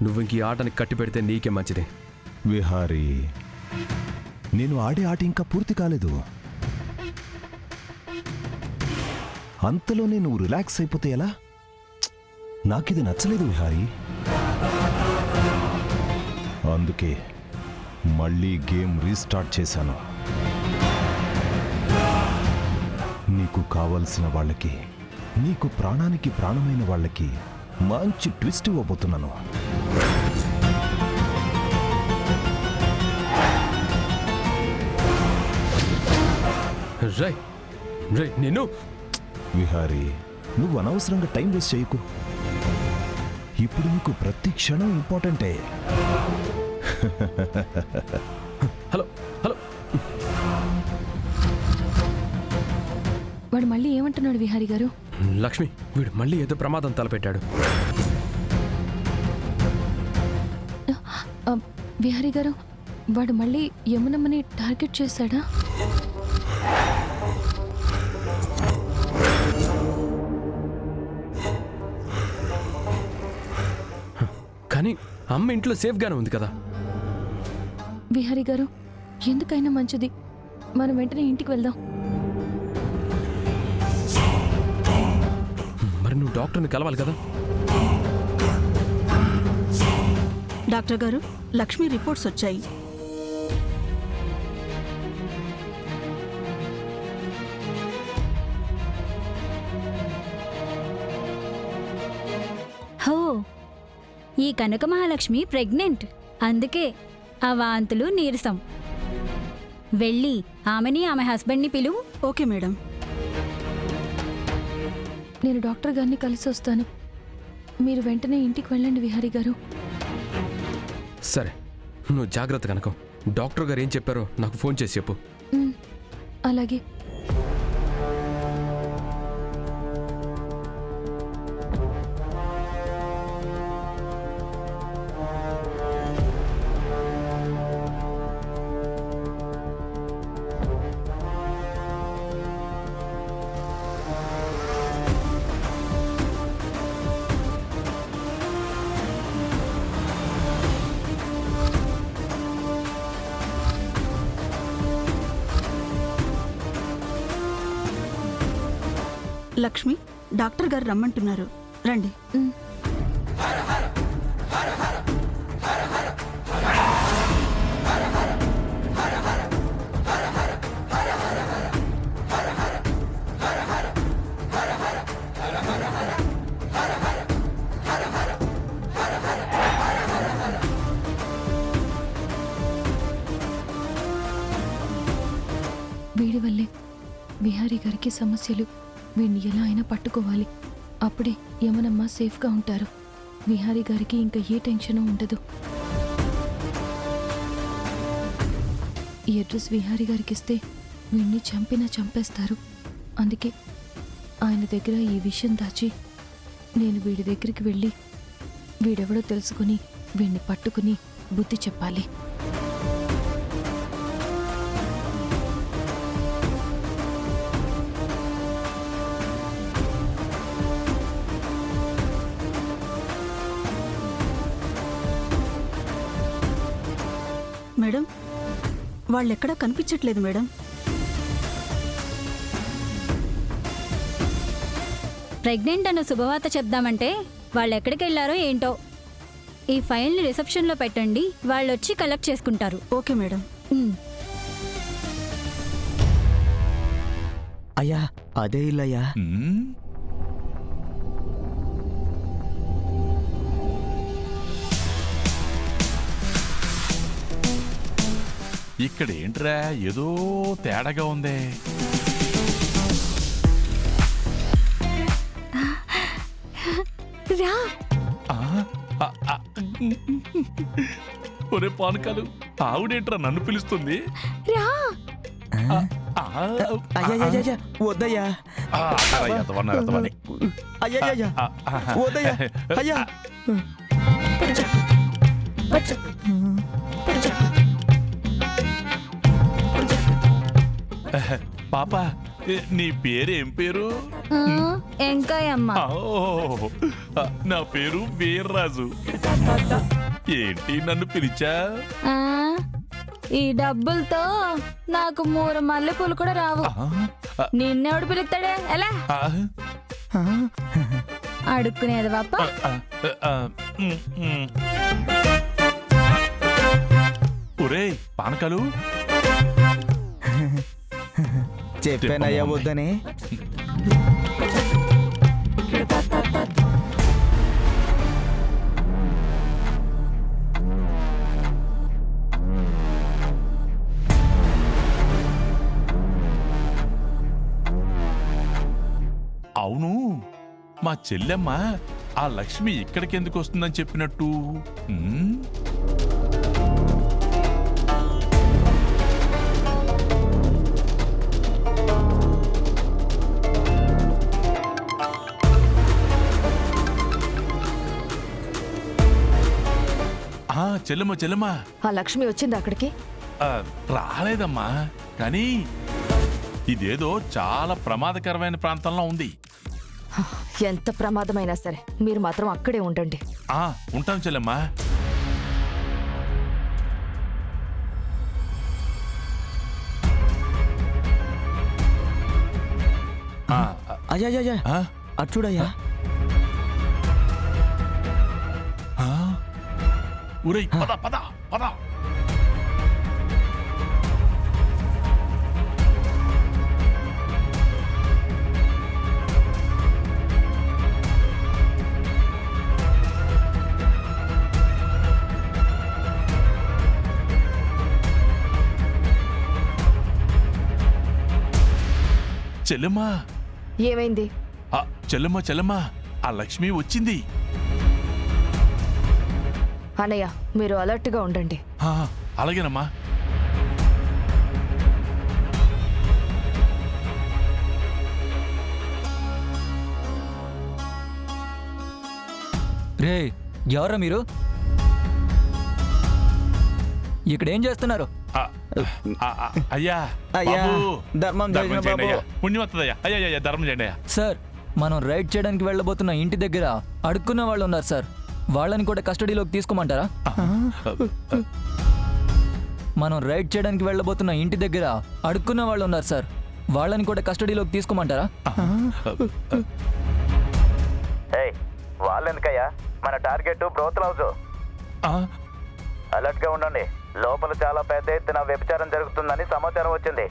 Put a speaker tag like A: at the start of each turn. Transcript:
A: నువ్వు ఇంక ఈ ఆటని కట్టి పెడితే నీకే మంచిది.
B: విహారీ, నేను ఆడే ఆట ఇంకా పూర్తి కాలేదు. అంతలోనే నువ్వు రిలాక్స్ అయిపోతే ఎలా? నాకిది నచ్చలేదు విహారీ. అందుకే మళ్ళీ గేమ్ రీస్టార్ట్ చేశాను. నీకు కావలసిన వాళ్ళకి, నీకు ప్రాణానికి ప్రాణమైన వాళ్ళకి మంచి ట్విస్ట్ ఇవ్వబోతున్నాను.
A: రై రై నేను
B: విహారీ, నువ్వు అనవసరంగా టైం వేస్ట్ చేయకు. ఇప్పుడు నీకు ప్రతి క్షణం ఇంపార్టెంటే.
A: హలో హలో,
C: వాడు మళ్ళీ ఏమంటున్నాడు విహారీ గారు?
A: లక్ష్మి, వీడు మళ్ళీ ఏదో ప్రమాదం తలపెట్టాడు.
C: విహారీ గారు, వాడు మళ్ళీ యమునమ్మని టార్గెట్ చేశాడా?
A: కానీ అమ్మ ఇంట్లో సేఫ్గానే ఉంది కదా.
C: విహారీ గారు, ఎందుకైనా మంచిది మనం వెంటనే ఇంటికి వెళ్దాం.
A: మరి నువ్వు డాక్టర్ని కలవాలి కదా.
D: డాక్టర్ గారు, లక్ష్మి రిపోర్ట్స్ వచ్చాయి.
E: హో, ఈ కనక మహాలక్ష్మి ప్రెగ్నెంట్. అందుకే ఆ వాంతులు నీరసం. వెళ్ళి ఆమెని ఆమె హస్బెండ్ని పిలువు.
D: Okay madam.
C: నేను డాక్టర్ గారిని కలిసి వస్తాను. మీరు వెంటనే ఇంటికి వెళ్ళండి విహారీ గారు.
A: సరే, నువ్వు జాగ్రత్త కనుక. డాక్టర్ గారు ఏం చెప్పారో నాకు ఫోన్ చేసి చెప్పు.
C: అలాగే.
D: లక్ష్మి, డాక్టర్ గారు రమ్మంటున్నారు, రండి.
C: వీడి వల్లే విహారీ గారికి సమస్యలు. వీడిని ఎలా అయినా పట్టుకోవాలి. అప్పుడే యమనమ్మ సేఫ్గా ఉంటారు. విహారీ గారికి ఇంకా ఏ టెన్షన్ ఉండదు. ఈ అడ్రస్ విహారీ గారికి ఇస్తే వీడిని చంపినా చంపేస్తారు. అందుకే ఆయన దగ్గర ఈ విషయం దాచి నేను వీడి దగ్గరికి వెళ్ళి వీడెవడో తెలుసుకుని వీడిని పట్టుకుని బుద్ధి చెప్పాలి.
D: మేడం, వాళ్ళెక్కడా కనిపించట్లేదు మేడం.
E: ప్రెగ్నెంట్ అన్న శుభవార్త చెప్దామంటే వాళ్ళు ఎక్కడికి వెళ్ళారో ఏంటో. ఈ ఫైల్ని రిసెప్షన్లో పెట్టండి, వాళ్ళు వచ్చి కలెక్ట్ చేసుకుంటారు.
D: Okay madam.
F: అయ్యా, అదే ఇల్లయ్యా.
G: ఇక్కడ ఏంట్రా, ఏదో తేడాగా ఉందే. ఒరే పానకాలు, ఆవిడేంట్రా నన్ను పిలుస్తుంది?
F: అయ్యా వద్దయ్యా. అయ్యా వద్దయ్యా. అయ్యా
G: పాప, నీ పేరేం పేరు?
E: ఎంకాయమ్మ.
G: నా పేరు వీర్రాజు. ఏంటి నన్ను పిలిచా?
C: ఆ, ఈ డబ్బులతో నాకు 3 మల్లెపూలు కూడా రావు. నిన్నెవడు పిలుస్తాడే? ఎలా అడుక్కునేది పాప.
G: ఒరే పానకాలు,
F: చెప్పానయ్యా వద్దని.
G: అవును, మా చెల్లెమ్మ ఆ లక్ష్మి ఇక్కడికి ఎందుకు వస్తుందని చెప్పినట్టు? ఉమ్? చెల్లెమ్మ
C: ఆ లక్ష్మి వచ్చింది అక్కడికి?
G: రాలేదమ్మా, కానీ ఇదేదో చాలా ప్రమాదకరమైన ప్రాంతంలో ఉంది.
C: ఎంత ప్రమాదమైనా సరే మీరు మాత్రం అక్కడే ఉండండి.
G: ఉంటాం చెల్లెమ్మా.
F: అయ్యా అటు చూడయ్యా.
G: ఊరేయ్, పద పద పద. చెల్లెమ్మా,
C: ఏమైంది?
G: చెల్లెమ్మా, ఆ లక్ష్మి వచ్చింది.
C: అన్నయ్య మీరు అలర్ట్గా ఉండండి.
G: అలాగేనమ్మా.
H: రే, ఎవరా మీరు? ఇక్కడేం చేస్తున్నారు?
G: అయ్యా
F: అయ్యా,
G: బాబు,
F: ధర్మం
G: ధర్మం
F: చేసిన
G: చేయండి అయ్యా.
F: బాబు.
G: పుణ్యం వస్తుందయ్యా. అయ్యా ధర్మం చేయండి అయ్యా.
H: సార్, మనం రైడ్ చేయడానికి వెళ్ళబోతున్న ఇంటి దగ్గర అడుక్కున్న వాళ్ళు ఉన్నారు సార్. వాళ్ళని కూడా కస్టడీలోకి తీసుకోమంటారా? మనం రైడ్ చేయడానికి వెళ్ళబోతున్న ఇంటి దగ్గర అడుక్కున్న వాళ్ళు ఉన్నారు సార్. వాళ్ళని కూడా కస్టడీలోకి తీసుకోమంటారా?
I: వాళ్ళెందుకయ్యా? మన టార్గెట్ బ్రోతల్ హౌస్. అలర్ట్ గా ఉండండి. లోపల చాలా పెద్ద ఎత్తున వ్యభిచారం జరుగుతుందని సమాచారం వచ్చింది.